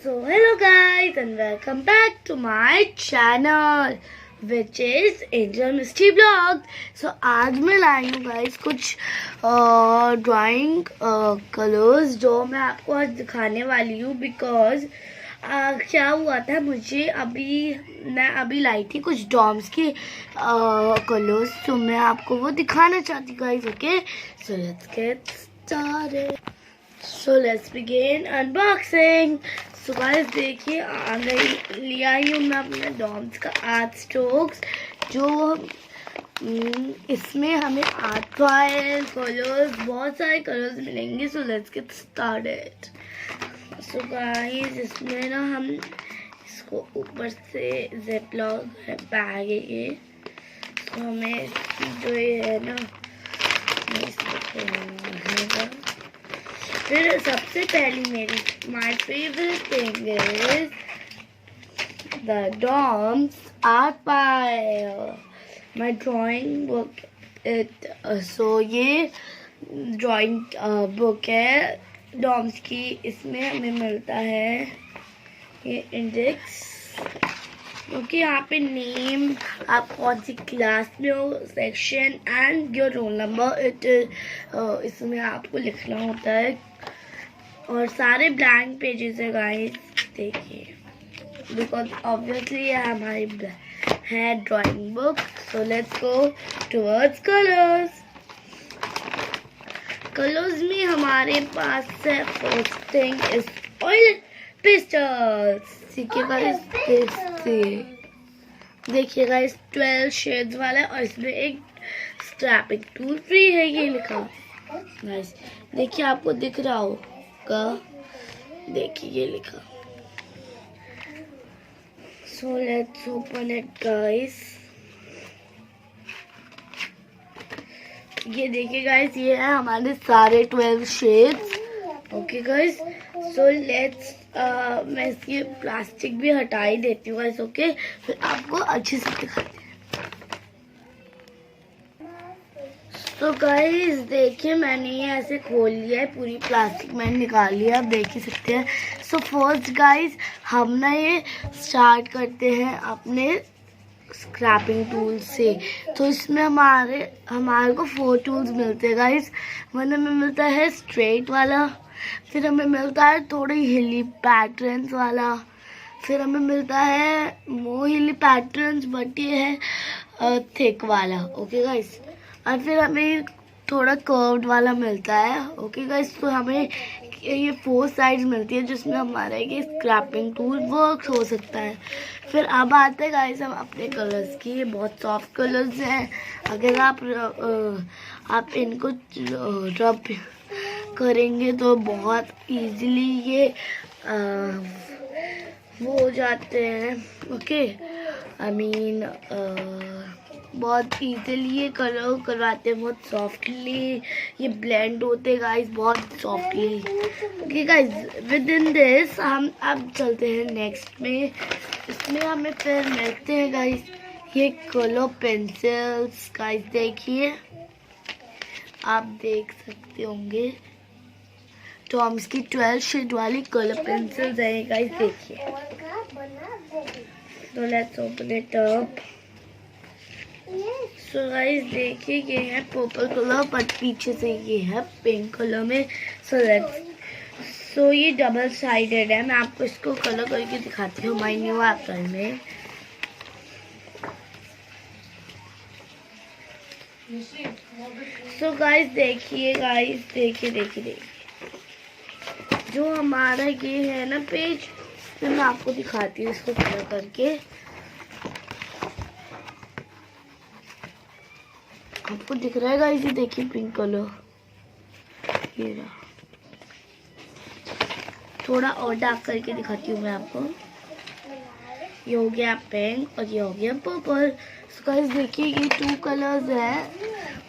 So hello guys and welcome back to my channel which is Angel Misty Vlog. So आज मैं लाई हूँ guys कुछ drawing colours जो मैं आपको आज दिखाने वाली हूँ बिकॉज क्या हुआ था मैं अभी लाई थी कुछ डॉम्स के कलर्स तो मैं आपको वो दिखाना चाहती guys. Okay so let's get started. So let's begin unboxing. So guys देखिए आ गई लिया ही हूँ मैं अपने डॉम्स का आर्ट स्ट्रोक्स जो इसमें हमें आर्ट कलर्स बहुत सारे कलर्स मिलेंगे. So let's get started. So guys इसमें ना हम इसको ऊपर से जिप लॉक बैग है ये. तो हमें जो ये है ना इसको खोलना. फिर सबसे पहली my favourite thing is the Doms art pile my drawing book. So ये ड्राइंग बुक है डॉम्स की. इसमें हमें मिलता है ये इंडेक्स क्योंकि यहाँ पे नेम आप कौन सी क्लास में हो section and your roll number इसमें आपको लिखना होता है और सारे ब्लैंक पेजेस है गाइस देखिए बिकॉज ऑब्वियसली ये हमारी है drawing book. So let's go towards colours में हमारे पास है first thing is oil pastels. देखिए गाइस 12 शेड्स वाला है और इसमें एक स्क्रैपिंग टूल फ्री है ये लिखा गाइस. देखिए आपको दिख रहा होगा देखिए ये लिखा. So let's open it guys. ये देखिए गाइस ये है हमारे सारे 12 shades. Okay guys so let's मैं इसकी प्लास्टिक भी हटा ही देती हूँ गाइस. ओके फिर आपको अच्छे से दिखाते हैं. तो गाइस देखिए मैंने ये ऐसे खोल लिया है पूरी प्लास्टिक मैंने निकाल लिया आप देख ही सकते हैं. सो फर्स्ट गाइस हम ना ये स्टार्ट करते हैं अपने स्क्रैपिंग टूल से. तो इसमें हमारे को 4 टूल्स मिलते हैं गाइस. वन हमें मिलता है स्ट्रेट वाला, फिर हमें मिलता है थोड़ी हिली पैटर्न्स वाला, फिर हमें मिलता है वो हिली पैटर्न्स बट ये है थिक वाला. ओके गाइस और फिर हमें थोड़ा कर्व्ड वाला मिलता है. ओके गाइस तो हमें ये 4 साइड्स मिलती है जिसमें हमारा ये स्क्रैपिंग टूल वर्क हो सकता है. फिर अब आते हैं गाइस हम अपने कलर्स की. ये बहुत सॉफ्ट कलर्स हैं. अगर आप इनको रब करेंगे तो बहुत इजीली ये वो हो जाते हैं. ओके आई मीन बहुत इजीली ये कलर करवाते हैं बहुत सॉफ्टली. ये ब्लेंड होते गाइस बहुत softly. Okay guys with in this हम अब चलते हैं नेक्स्ट में. इसमें हमें फिर मिलते हैं गाइस ये कलर पेंसिल्स. गाइस देखिए आप देख सकते होंगे डॉम्स की 12 शेड वाली कलर पेंसिल्स है गाइस देखिए. तो let's open it up. So guys देखिए ये है पर्पल कलर बट पीछे से ये है पिंक कलर में. सो ये डबल साइडेड है. मैं आपको इसको कलर करके दिखाती हूँ माय न्यू एप्पल में. सो गाइस देखिए जो हमारा ये है ना पेज तो मैं आपको दिखाती हूँ इसको कलर करके. आपको दिख रहा है गाइस ये देखिए पिंक कलर. ये रहा. थोड़ा और डार्क करके दिखाती हूँ मैं आपको. ये हो गया पिंक और ये हो गया पर्पल. सो गाइस देखिए ये 2 कलर्स है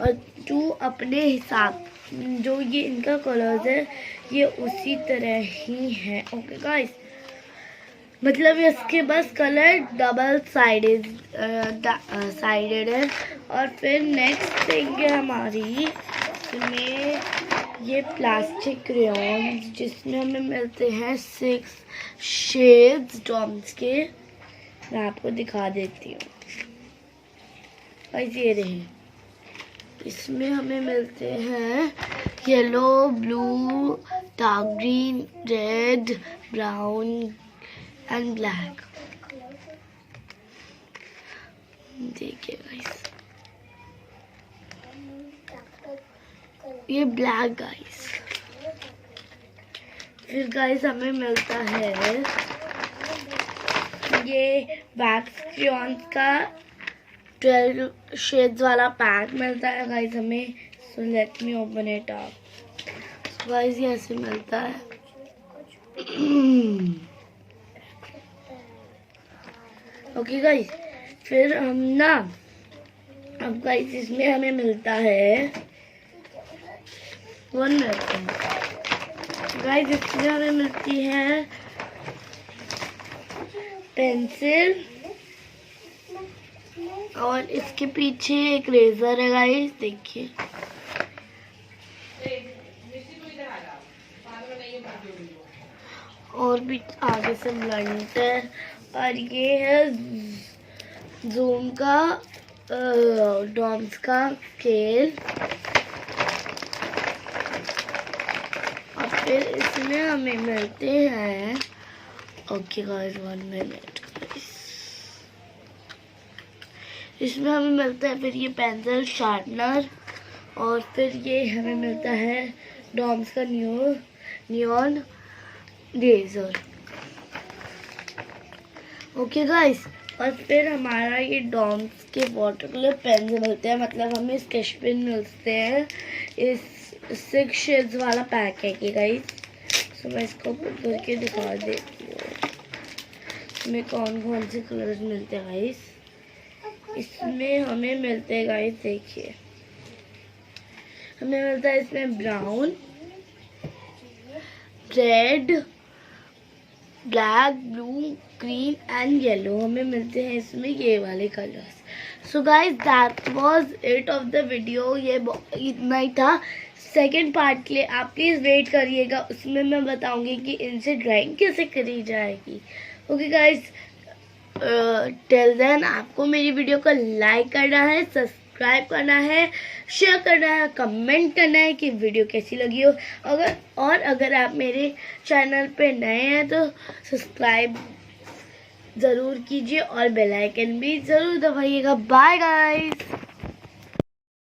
और 2 अपने हिसाब जो ये इनका कलर्स है ये उसी तरह ही है. ओके गाइस मतलब इसके बस कलर डबल साइडेड है. और फिर नेक्स्ट थिंग है हमारी इसमें ये प्लास्टिक क्रेयॉन्स जिसमें हमें मिलते हैं 6 शेड्स डॉम्स के। मैं आपको दिखा देती हूँ गाइस, ये रहे। इसमें हमें मिलते हैं yellow, blue, dark green, red, brown and black. देखिए गाइस, ये ब्लैक गाइस। फिर गाइस हमें मिलता है ये वैक्स क्रेयॉन्स का 12 शेड्स वाला पैक मिलता है गाइस हमें। So let me open it up. Guys ये ऐसे मिलता है। ओके गाइस, फिर हम ना अब गाइस इसमें हमें मिलता है 1 मिनट गाइस, इसमें हमें मिलती है पेंसिल और इसके पीछे एक रेजर है गाइस, देखिए। और भी आगे से ब्लंट है और ये है जूम का डॉम्स का स्केल। और फिर इसमें हमें मिलते हैं, ओके गाइस 1 मिनट गाइस, इसमें हमें मिलता है फिर ये पेंसिल शार्पनर और फिर ये हमें मिलता है डॉम्स का नियॉन रेजर। ओके गाइस, और फिर हमारा ये डॉम्स के वाटर कलर पेन मिलते हैं, मतलब हमें स्केच पेन मिलते हैं। इस 6 शेड्स वाला पैक है कि गाइस। सो मैं इसको ओपन करके दिखा देती हूँ इसमें कौन कौन से कलर्स मिलते हैं गाइस। इसमें हमें मिलते हैं गाइस, देखिए हमें मिलता है इसमें brown, red, black, blue, green and yellow. हमें मिलते हैं इसमें ये वाले colours. So guys that was it of the video. ये इतना ही था। सेकेंड पार्ट के लिए आप प्लीज़ वेट करिएगा, उसमें मैं बताऊंगी कि इनसे ड्राइंग कैसे करी जाएगी। ओके गाइस, टिल देन आपको मेरी वीडियो को लाइक करना है, सब्सक्राइब करना है, शेयर करना है, कमेंट करना है कि वीडियो कैसी लगी हो। अगर आप मेरे चैनल पे नए हैं तो सब्सक्राइब ज़रूर कीजिए और बेल आइकन भी ज़रूर दबाइएगा। Bye guys.